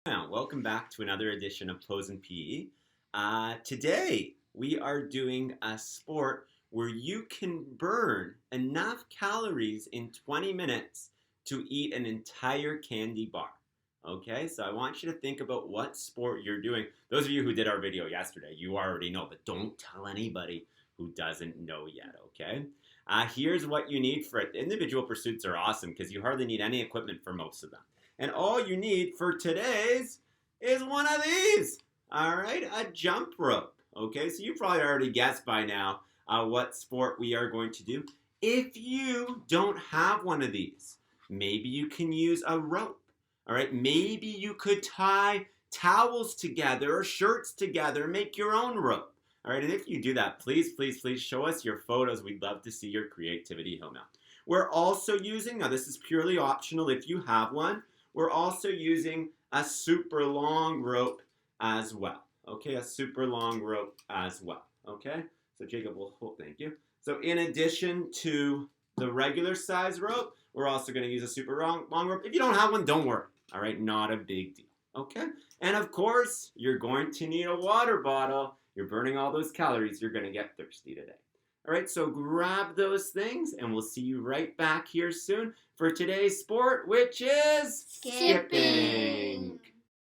Welcome back to another edition of Pose and PE. Today we are doing a sport where you can burn enough calories in 20 minutes to eat an entire candy bar. Okay, so I want you to think about what sport you're doing. Those of you who did our video yesterday, you already know, but don't tell anybody who doesn't know yet, okay? Here's what you need for it. Individual pursuits are awesome because you hardly need any equipment for most of them. And all you need for today's is one of these. All right, a jump rope. Okay, so you probably already guessed by now what sport we are going to do. If you don't have one of these, maybe you can use a rope. All right, maybe you could tie towels together or shirts together, make your own rope. All right, and if you do that, please show us your photos. We'd love to see your creativity, Hilma. We're also using, now this is purely optional if you have one, we're also using a super long rope as well. Okay, a super long rope as well. Okay, so Jacob will hold, thank you. So in addition to the regular size rope, we're also going to use a super long rope. If you don't have one, don't worry. All right, not a big deal. Okay, and of course, you're going to need a water bottle. You're burning all those calories. You're going to get thirsty today. All right, so grab those things, and we'll see you right back here soon for today's sport, which is skipping.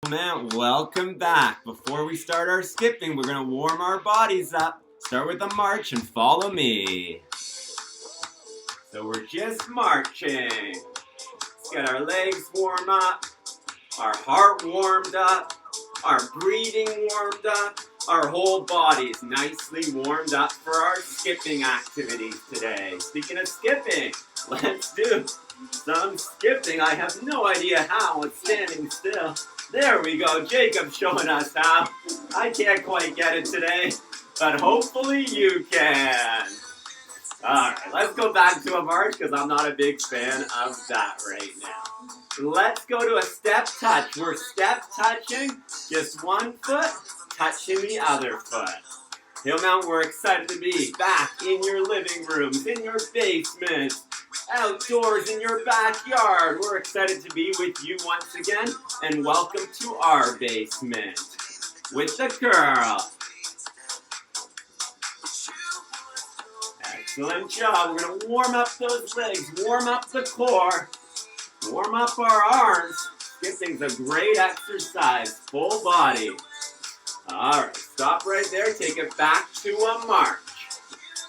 Man, welcome back. Before we start our skipping, we're going to warm our bodies up. Start with a march and follow me. So we're just marching. Let's get our legs warmed up, our heart warmed up, our breathing warmed up. Our whole body is nicely warmed up for our skipping activities today. Speaking of skipping, let's do some skipping. I have no idea how. It's standing still. There we go. Jacob's showing us how. I can't quite get it today, but hopefully you can. Alright, let's go back to a march because I'm not a big fan of that right now. Let's go to a step touch. We're step touching just one foot, touching the other foot. Hillmount, we're excited to be back in your living rooms, in your basement, outdoors in your backyard. We're excited to be with you once again, and welcome to our basement with the girl. Excellent job. We're going to warm up those legs, warm up the core, warm up our arms. Skipping's a great exercise, full body. All right, stop right there. Take it back to a march.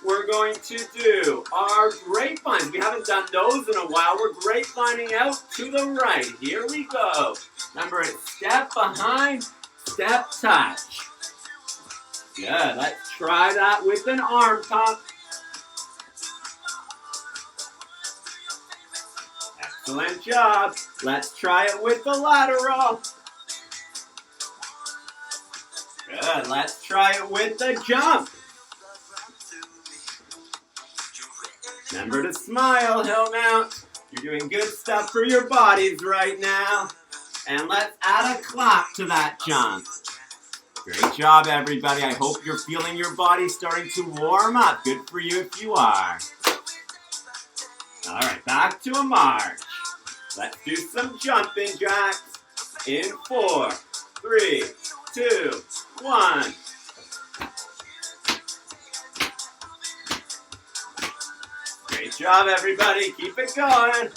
We're going to do our grapevines. We haven't done those in a while. We're grapevining out to the right. Here we go. Remember, it's step behind, step touch. Good. Let's try that with an arm pump. Excellent job. Let's try it with the lateral. Good. Let's try it with the jump. Remember to smile, Hillmount. You're doing good stuff for your bodies right now. And let's add a clap to that jump. Great job, everybody. I hope you're feeling your body starting to warm up. Good for you if you are. All right, back to a march. Let's do some jumping jacks. In 4, 3, 2, 1. Great job, everybody. Keep it going.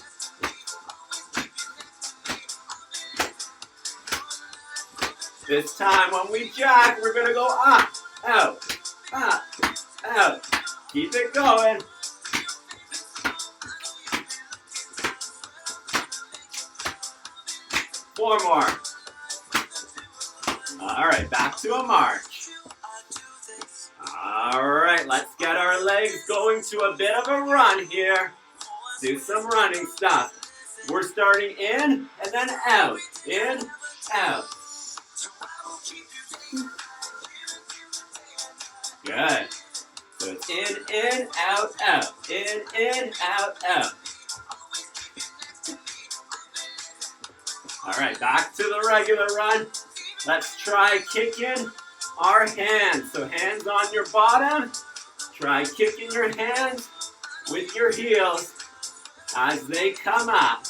This time when we jack, we're going to go up, out, up, out. Keep it going. Four more. All right, back to a march. All right, let's get our legs going to a bit of a run here. Do some running stuff. We're starting in and then out. In, out. Good. So it's in, out, out. In, out, out. All right, back to the regular run. Let's try kicking our hands. So hands on your bottom. Try kicking your hands with your heels as they come up.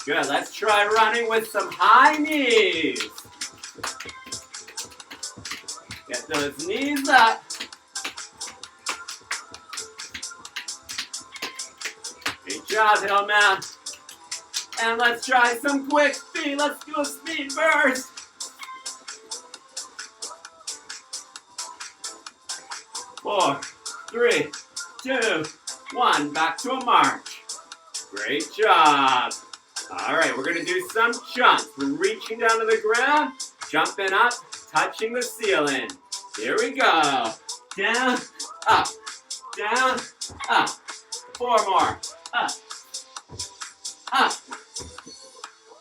Good, let's try running with some high knees. Get those knees up. Great job, Hillman. And let's try some quick speed. Let's do a speed burst. 4, 3, 2, 1. Back to a march. Great job. All right, we're gonna do some jumps. We're reaching down to the ground, jumping up, touching the ceiling. Here we go. Down, up, down, up. 4 more. Up, up,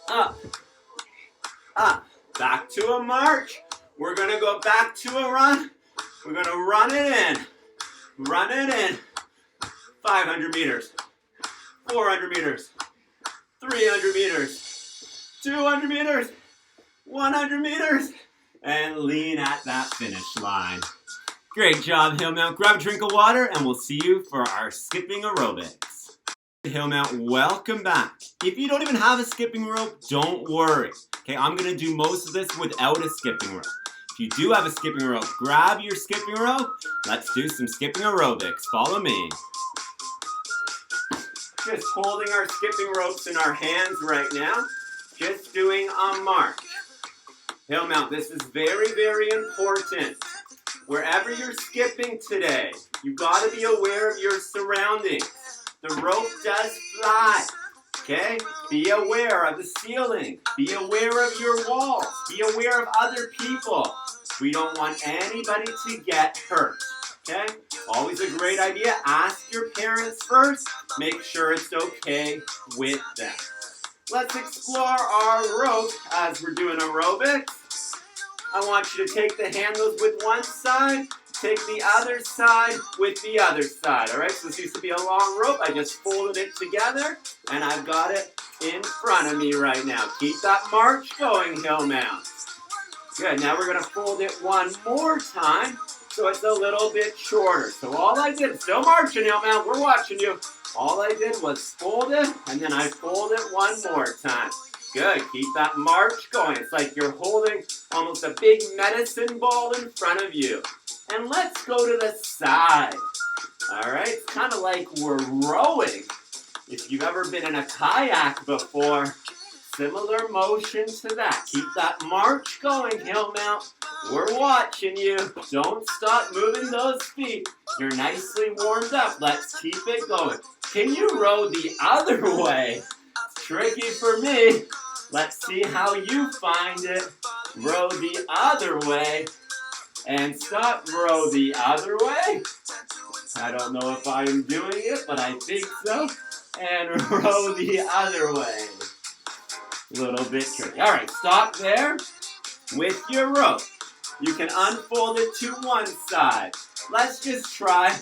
up, up. Back to a march. We're gonna go back to a run. We're gonna run it in. Run it in. 500 meters. 400 meters. 300 meters. 200 meters. 100 meters. And lean at that finish line. Great job, Hillmount. Grab a drink of water and we'll see you for our skipping aerobics. Hillmount, welcome back. If you don't even have a skipping rope, don't worry. Okay, I'm gonna do most of this without a skipping rope. If you do have a skipping rope, grab your skipping rope. Let's do some skipping aerobics. Follow me. Just holding our skipping ropes in our hands right now. Just doing a march. Hillmount, this is very, very important. Wherever you're skipping today, you've got to be aware of your surroundings. The rope does fly, okay? Be aware of the ceiling. Be aware of your walls. Be aware of other people. We don't want anybody to get hurt, okay? Always a great idea. Ask your parents first. Make sure it's okay with them. Let's explore our rope as we're doing aerobics. I want you to take the handles with one side, take the other side with the other side, all right? So this used to be a long rope. I just folded it together, and I've got it in front of me right now. Keep that march going, Hillmount. Good, now we're gonna fold it one more time, so it's a little bit shorter. So all I did, still marching, Hillmount, we're watching you. All I did was fold it, and then I fold it one more time. Good, keep that march going. It's like you're holding almost a big medicine ball in front of you. And let's go to the side. All right, it's kind of like we're rowing. If you've ever been in a kayak before, similar motion to that. Keep that march going, Hillmount. We're watching you. Don't stop moving those feet. You're nicely warmed up. Let's keep it going. Can you row the other way? It's tricky for me. Let's see how you find it. Row the other way. And stop, row the other way. I don't know if I am doing it, but I think so. And row the other way. A little bit tricky. All right, stop there with your rope. You can unfold it to one side. Let's just try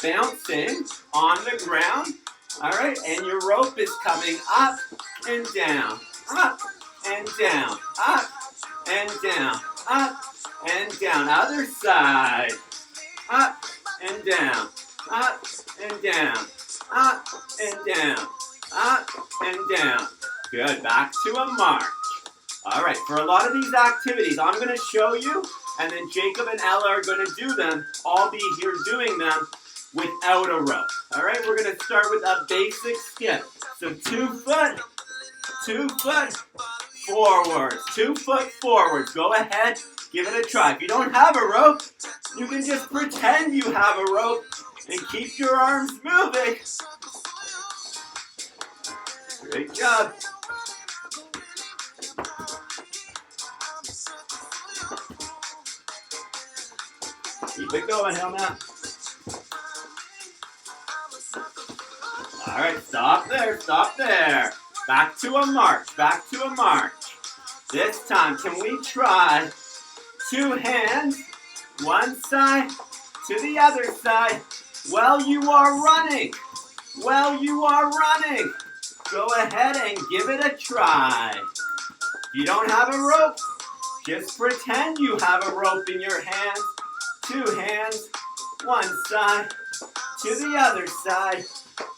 bouncing on the ground. All right, and your rope is coming up and down, up and down, up and down, up and down. Other side, up and down, up and down, up and down, up and down. Good, back to a march. All right, for a lot of these activities, I'm going to show you, and then Jacob and Ella are going to do them. I'll be here doing them without a rope. All right, we're going to start with a basic skip. So 2 foot forwards, 2 foot forwards. Go ahead, give it a try. If you don't have a rope, you can just pretend you have a rope and keep your arms moving. Great job. Keep it going, Hillmount. All right, stop there, stop there. Back to a march, back to a march. This time, can we try 2 hands, one side to the other side, while you are running? While you are running. Go ahead and give it a try. If you don't have a rope, just pretend you have a rope in your hands. 2 hands, one side to the other side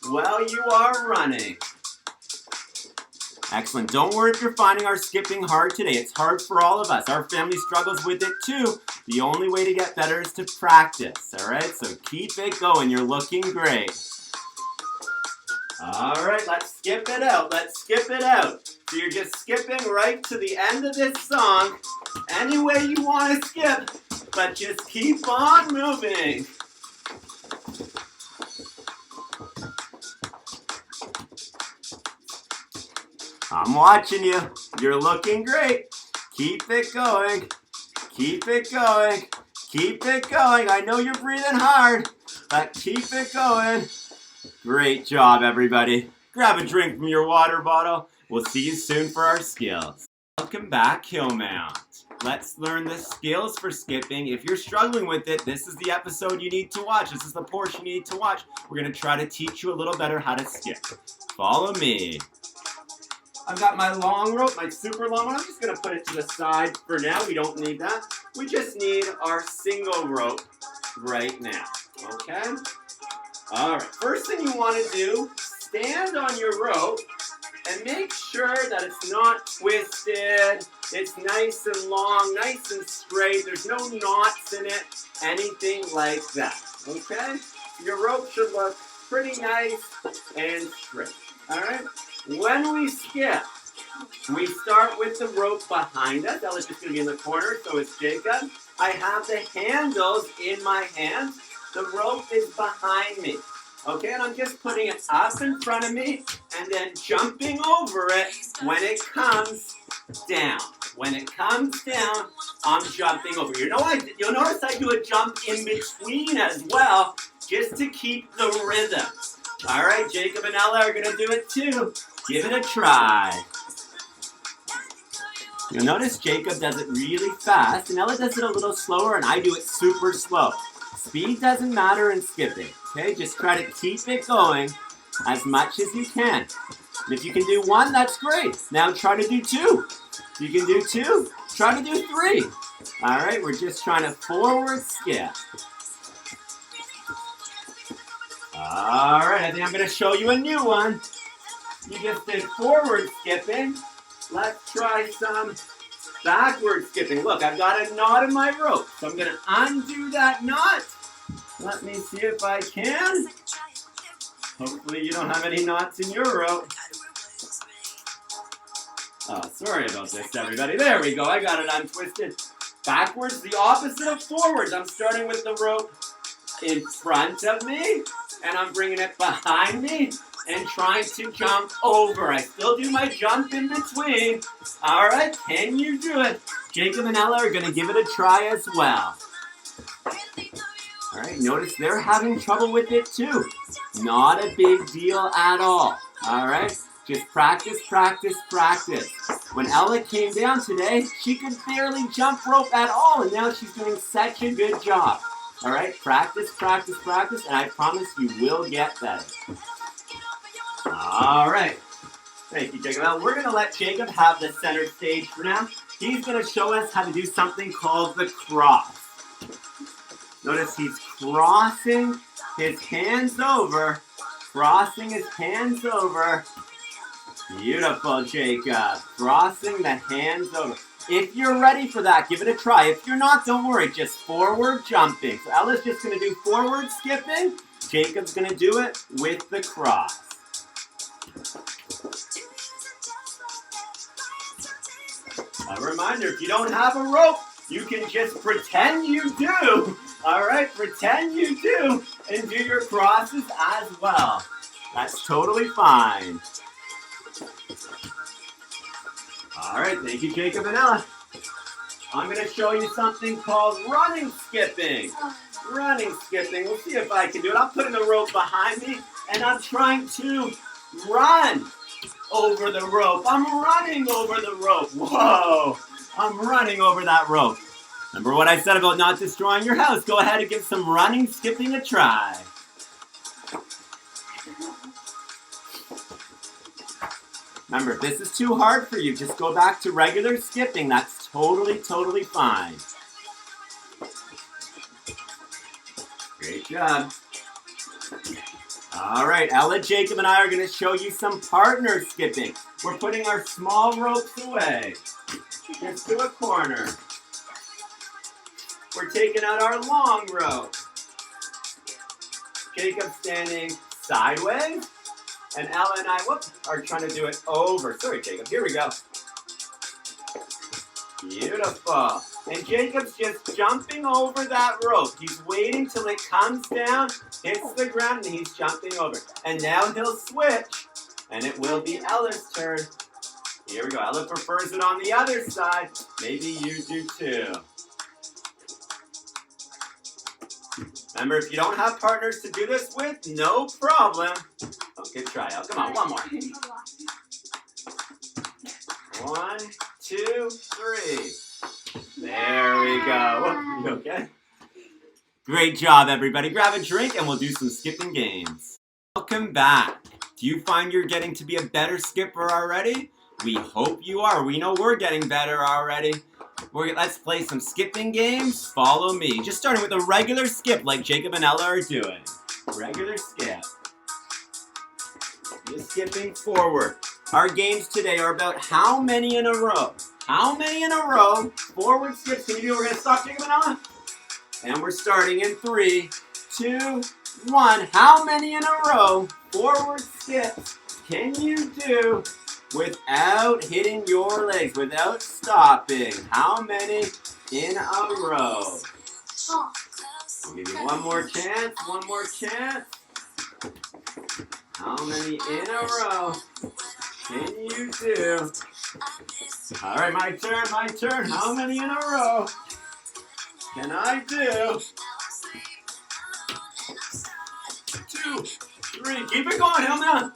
while you are running. Excellent. Don't worry if you're finding our skipping hard today. It's hard for all of us. Our family struggles with it too. The only way to get better is to practice, all right? So keep it going. You're looking great. All right, let's skip it out. Let's skip it out. So you're just skipping right to the end of this song. Any way you want to skip, but just keep on moving. I'm watching you. You're looking great. Keep it going. Keep it going. Keep it going. I know you're breathing hard, but keep it going. Great job, everybody. Grab a drink from your water bottle. We'll see you soon for our skills. Welcome back, Hillmount. Let's learn the skills for skipping. If you're struggling with it, this is the episode you need to watch. This is the portion you need to watch. We're going to try to teach you a little better how to skip. Follow me. I've got my long rope, my super long one. I'm just going to put it to the side for now. We don't need that. We just need our single rope right now. Okay? All right. First thing you want to do, stand on your rope and make sure that it's not twisted. It's nice and long, nice and straight. There's no knots in it, anything like that. Okay? Your rope should look pretty nice and straight. All right? When we skip, we start with the rope behind us. Ella's just going to be in the corner, so is Jacob. I have the handles in my hands. The rope is behind me. Okay, and I'm just putting it up in front of me and then jumping over it when it comes down. When it comes down, I'm jumping over. You'll notice I do a jump in between as well, just to keep the rhythm. All right, Jacob and Ella are going to do it too. Give it a try. You'll notice Jacob does it really fast, and Ella does it a little slower, and I do it super slow. Speed doesn't matter in skipping, okay? Just try to keep it going as much as you can. And if you can do one, that's great. Now try to do two. If you can do two, try to do three. All right, we're just trying to forward skip. All right, I think I'm going to show you a new one. You just did forward skipping. Let's try some backward skipping. Look, I've got a knot in my rope, so I'm going to undo that knot. Let me see if I can. Hopefully you don't have any knots in your rope. Oh, sorry about this, everybody. There we go. I got it untwisted. Backwards, the opposite of forwards. I'm starting with the rope in front of me, and I'm bringing it behind me and trying to jump over. I still do my jump in between. All right, can you do it? Jacob and Ella are going to give it a try as well. All right, notice they're having trouble with it too. Not a big deal at all. All right, just practice, practice, practice. When Ella came down today, she could barely jump rope at all, and now she's doing such a good job. All right, practice, practice, practice, and I promise you will get better. All right. Thank you, Jacob. Now, we're going to let Jacob have the center stage for now. He's going to show us how to do something called the cross. Notice he's crossing his hands over. Crossing his hands over. Beautiful, Jacob. Crossing the hands over. If you're ready for that, give it a try. If you're not, don't worry. Just forward jumping. So Ella's just going to do forward skipping. Jacob's going to do it with the cross. A reminder, if you don't have a rope, you can just pretend you do. All right, pretend you do and do your crosses as well. That's totally fine. All right, thank you, Jacob and Ella. I'm going to show you something called running skipping. Running skipping. We'll see if I can do it. I'm putting the rope behind me, and I'm trying to run over the rope. I'm running over the rope. Whoa! I'm running over that rope. Remember what I said about not destroying your house? Go ahead and give some running skipping a try. Remember, if this is too hard for you, just go back to regular skipping. That's totally, totally fine. Great job. All right, Ella, Jacob, and I are going to show you some partner skipping. We're putting our small ropes away. Just to a corner. We're taking out our long rope. Jacob standing sideways. And Ella and I, are trying to do it over. Sorry, Jacob. Here we go. Beautiful. And Jacob's just jumping over that rope. He's waiting till it comes down, hits the ground, and he's jumping over. And now he'll switch, and it will be Ella's turn. Here we go. Ella prefers it on the other side. Maybe you do too. Remember, if you don't have partners to do this with, no problem. Good try, Ella. Come on, one more. 1, 2, 3. There we go. You okay? Great job, everybody. Grab a drink and we'll do some skipping games. Welcome back. Do you find you're getting to be a better skipper already? We hope you are. We know we're getting better already. Let's play some skipping games. Follow me. Just starting with a regular skip like Jacob and Ella are doing. Regular skip. Just skipping forward. Our games today are about how many in a row. How many in a row? Forward skips. Can you do? We're going to stop, Jacob and Ella. And we're starting in 3, 2, 1. How many in a row? Forward skips. Can you do without hitting your legs, without stopping? How many in a row? I'll give you one more chance. One more chance. How many in a row can you do? All right, my turn, my turn. How many in a row can I do? 2, 3. Keep it going, Helma.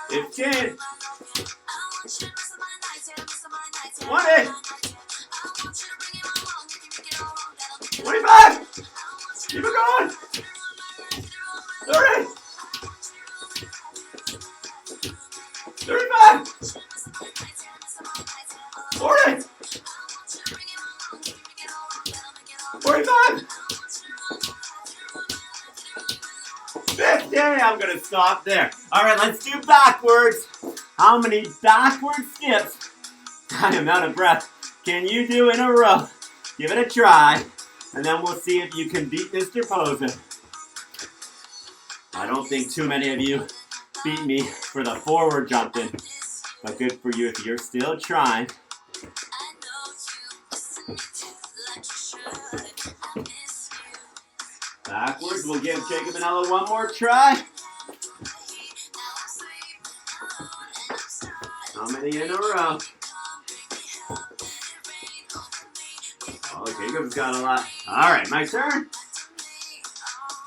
15. 20. 25. Keep it going. 30. 35. 40. 45. 50. I'm going to stop there. All right, let's do backwards. How many backward skips? I am out of breath. Can you do in a row? Give it a try, and then we'll see if you can beat Mr. Poser. I don't think too many of you beat me for the forward jumping, but good for you if you're still trying. Backwards, we'll give Jacob and Ella one more try. How many in a row? Oh, Jacob's got a lot. All right, my turn.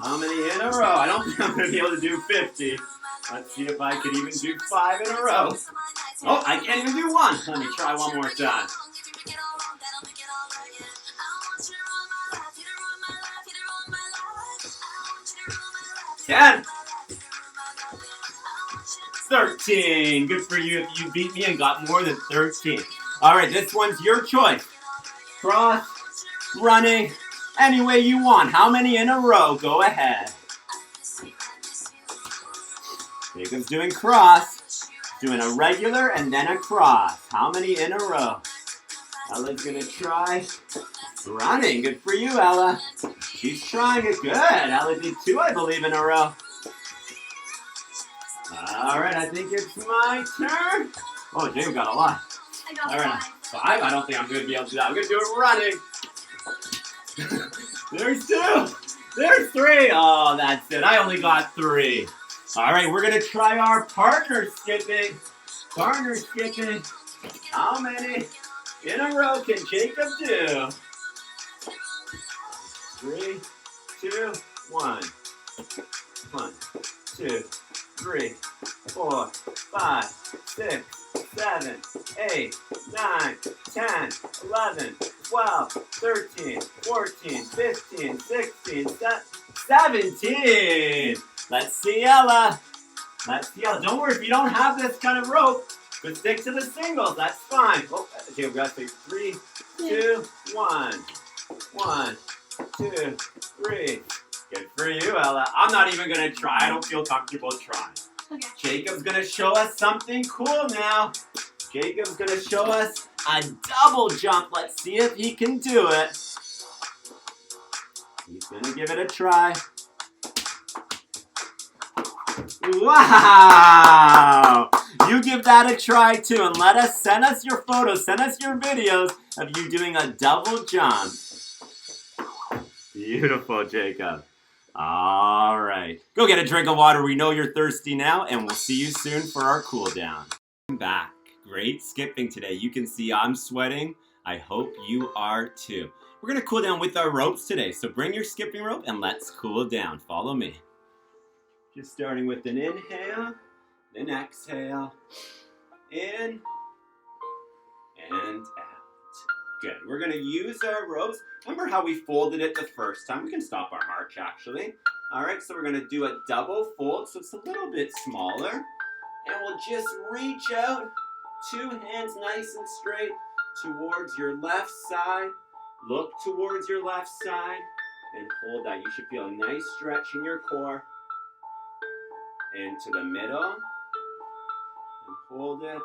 How many in a row? I don't think I'm going to be able to do 50. Let's see if I can even do 5 in a row. Oh, I can't even do 1. Let me try one more time. 10. 13. Good for you if you beat me and got more than 13. All right, this one's your choice. Cross, running, any way you want. How many in a row? Go ahead. Jacob's doing cross, doing a regular and then a cross. How many in a row? Ella's gonna try running. Good for you, Ella. She's trying it good. Ella did 2, I believe, in a row. All right, I think it's my turn. Oh, Jacob got a lot. I got All right, 5. 5? I don't think I'm going to be able to do that. I'm going to do it running. There's 2. There's 3. Oh, that's it. I only got 3. All right, we're going to try our partner skipping. Partner skipping. How many in a row can Jacob do? 3, 2, 1. 1, 2, 3, 4, 5, 6, 7, 8, 9, 10, 11, 12, 13, 14, 15, 16, 17. Let's see Ella. Let's see Ella. Don't worry, if you don't have this kind of rope, But stick to the singles, that's fine. Oh, okay, we got to say 3, 2, 1. 1, 2, 3. Good for you, Ella. I'm not even gonna try. I don't feel comfortable trying. Okay. Jacob's gonna show us something cool now. Jacob's gonna show us a double jump. Let's see if he can do it. He's gonna give it a try. Wow! You give that a try too, and send us your photos, send us your videos of you doing a double jump. Beautiful, Jacob. All right. Go get a drink of water. We know you're thirsty now, and we'll see you soon for our cool down. I'm back. Great skipping today. You can see I'm sweating. I hope you are too. We're going to cool down with our ropes today, so bring your skipping rope and let's cool down. Follow me. Just starting with an inhale, then exhale, in and out. Good. We're going to use our ropes. Remember how we folded it the first time? We can stop our march actually. All right, so we're going to do a double fold, so it's a little bit smaller. And we'll just reach out, 2 hands nice and straight towards your left side. Look towards your left side and hold that. You should feel a nice stretch in your core. And to the middle. And hold it.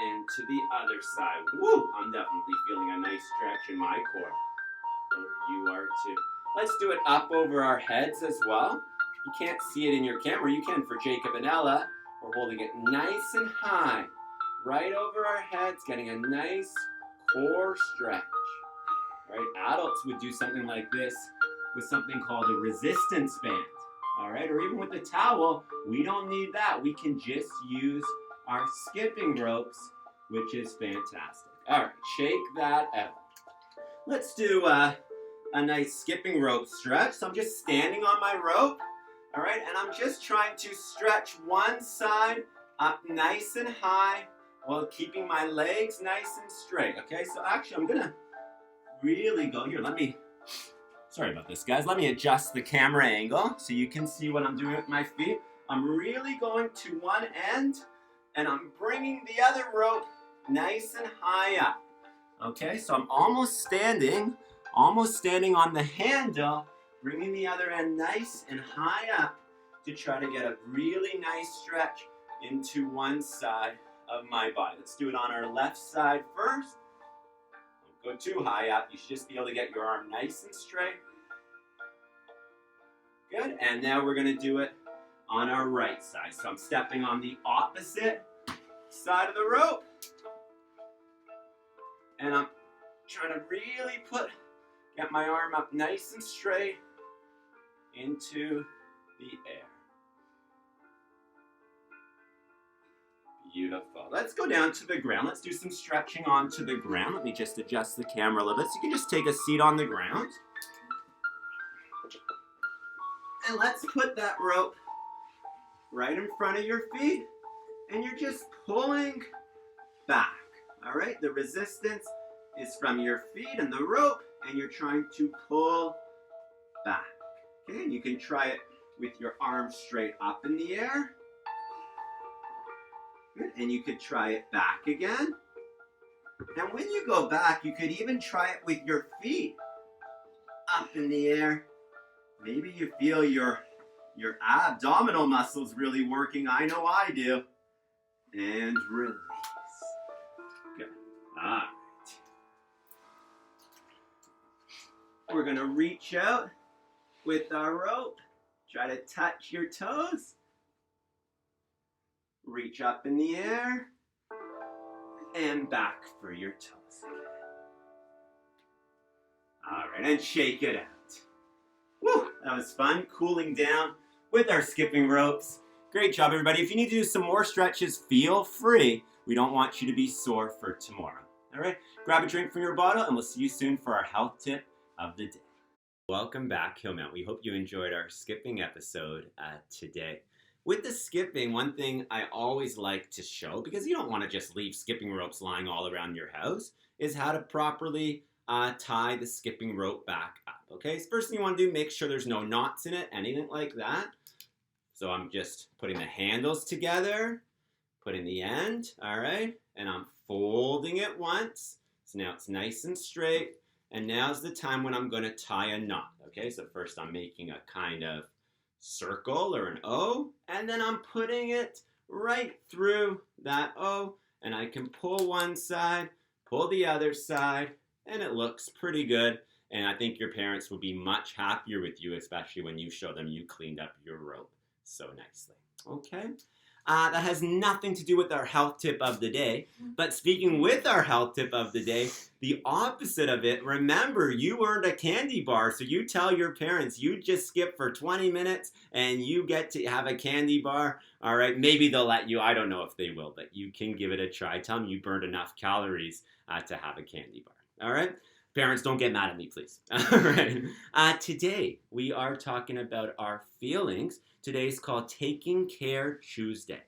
And to the other side. Woo! I'm definitely feeling a nice stretch in my core. Hope you are too. Let's do it up over our heads as well. You can't see it in your camera. You can for Jacob and Ella. We're holding it nice and high. Right over our heads, getting a nice core stretch. All right, adults would do something like this with something called a resistance band. All right, or even with the towel, we don't need that. We can just use our skipping ropes, which is fantastic. All right, shake that out. Let's do a nice skipping rope stretch. So I'm just standing on my rope, all right, and I'm just trying to stretch one side up nice and high while keeping my legs nice and straight, okay? So actually, I'm gonna really go here. Sorry about this, guys. Let me adjust the camera angle so you can see what I'm doing with my feet. I'm really going to one end, and I'm bringing the other rope nice and high up. Okay, so I'm almost standing on the handle, bringing the other end nice and high up to try to get a really nice stretch into one side of my body. Let's do it on our left side first. Don't go too high up. You should just be able to get your arm nice and straight. Good, and now we're gonna do it on our right side. So I'm stepping on the opposite side of the rope. And I'm trying to really get my arm up nice and straight into the air. Beautiful. Let's go down to the ground. Let's do some stretching onto the ground. Let me just adjust the camera a little bit. So you can just take a seat on the ground. And let's put that rope right in front of your feet. And you're just pulling back. All right? The resistance is from your feet and the rope, and you're trying to pull back. Okay? And you can try it with your arms straight up in the air. Good. And you could try it back again. And when you go back, you could even try it with your feet up in the air. Maybe you feel your abdominal muscles really working. I know I do. And release. Good. All right. We're going to reach out with our rope. Try to touch your toes. Reach up in the air. And back for your toes again. All right, and shake it out. Woo, that was fun, cooling down with our skipping ropes. Great job, everybody. If you need to do some more stretches, feel free. We don't want you to be sore for tomorrow. All right, grab a drink from your bottle, and we'll see you soon for our health tip of the day. Welcome back, Hillmount. We hope you enjoyed our skipping episode today. With the skipping, one thing I always like to show, because you don't want to just leave skipping ropes lying all around your house, is how to properly tie the skipping rope back up. Okay, so first thing you want to do, make sure there's no knots in it, anything like that. So I'm just putting the handles together, put in the end, all right? And I'm folding it once. So now it's nice and straight. And now's the time when I'm going to tie a knot, okay? So first I'm making a kind of circle or an O, and then I'm putting it right through that O, and I can pull one side, pull the other side, and it looks pretty good. And I think your parents will be much happier with you, especially when you show them you cleaned up your rope so nicely. Okay? That has nothing to do with our health tip of the day. But speaking with our health tip of the day, the opposite of it, remember, you earned a candy bar. So you tell your parents you just skip for 20 minutes and you get to have a candy bar. All right, maybe they'll let you. I don't know if they will, but you can give it a try. Tell them you burned enough calories to have a candy bar. All right? Parents, don't get mad at me, please. All right. Today, we are talking about our feelings. Today's called Taking Care Tuesday.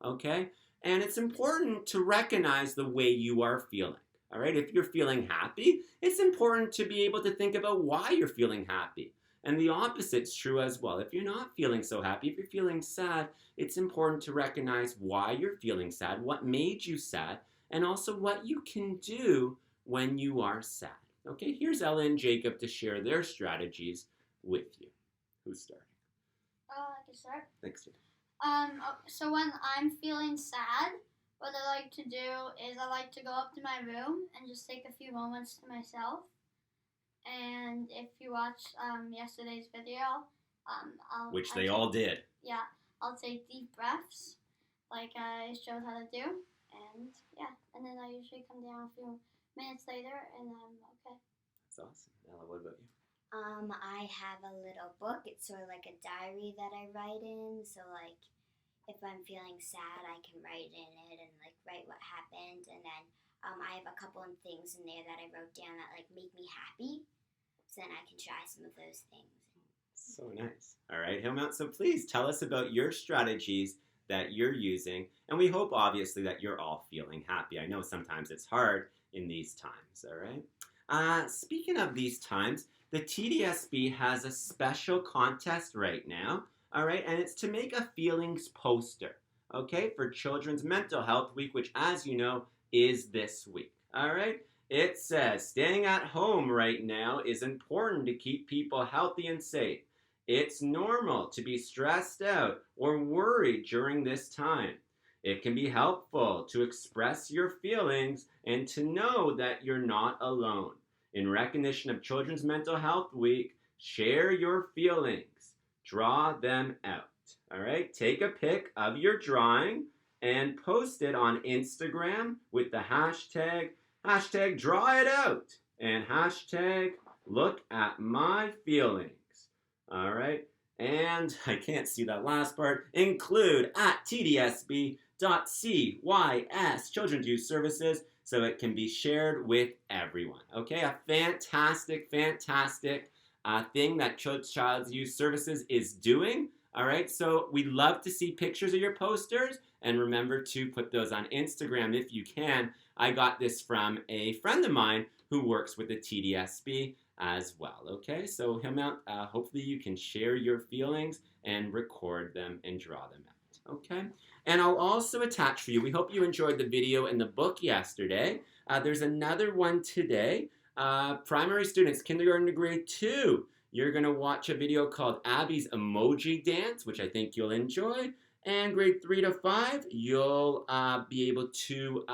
Okay? And it's important to recognize the way you are feeling. All right? If you're feeling happy, it's important to be able to think about why you're feeling happy. And the opposite's true as well. If you're not feeling so happy, if you're feeling sad, it's important to recognize why you're feeling sad, what made you sad, and also what you can do when you are sad. Okay, here's Ella and Jacob to share their strategies with you. Who's starting? I can start. Thanks, Jacob. So when I'm feeling sad, what I like to do is I like to go up to my room and just take a few moments to myself. And if you watch yesterday's video, Which they all did. Yeah, I'll take deep breaths, like I showed how to do, and yeah, and then I usually come down a few minutes later, and I'm okay. That's awesome. Ella, what about you? I have a little book. It's sort of like a diary that I write in. So, like, if I'm feeling sad, I can write in it and, like, write what happened. And then I have a couple of things in there that I wrote down that, like, make me happy. So then I can try some of those things. So nice. All right, Hillmount, so please tell us about your strategies that you're using. And we hope, obviously, that you're all feeling happy. I know sometimes it's hard in these times, all right? Speaking of these times, the TDSB has a special contest right now, all right? And it's to make a feelings poster, okay, for Children's Mental Health Week, which, as you know, is this week, all right? It says, staying at home right now is important to keep people healthy and safe. It's normal to be stressed out or worried during this time. It can be helpful to express your feelings and to know that you're not alone. In recognition of Children's Mental Health Week, share your feelings. Draw them out. All right? Take a pic of your drawing and post it on Instagram with the hashtag draw it out and hashtag look at my feelings. All right? And I can't see that last part. Include at tdsb.cys Children's Youth Services so it can be shared with everyone. Okay, a fantastic thing that Children's Youth Services is doing. All right, so we'd love to see pictures of your posters, and remember to put those on Instagram if you can. I got this from a friend of mine who works with the TDSB as well. Okay, so Hillmount, hopefully you can share your feelings and record them and draw them out. Okay, and I'll also attach for you, we hope you enjoyed the video and the book yesterday. There's another one today. Primary students, kindergarten to grade 2, you're going to watch a video called Abby's Emoji Dance, which I think you'll enjoy. And grade 3 to 5, you'll be able to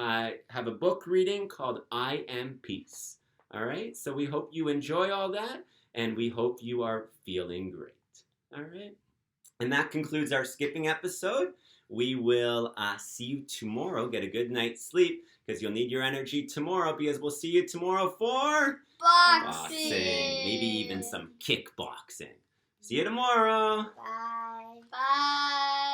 have a book reading called I Am Peace. All right, so we hope you enjoy all that, and we hope you are feeling great. All right, and that concludes our skipping episode. We will see you tomorrow. Get a good night's sleep, because you'll need your energy tomorrow, because we'll see you tomorrow for Boxing. Maybe even some kickboxing. See you tomorrow. Bye. Bye.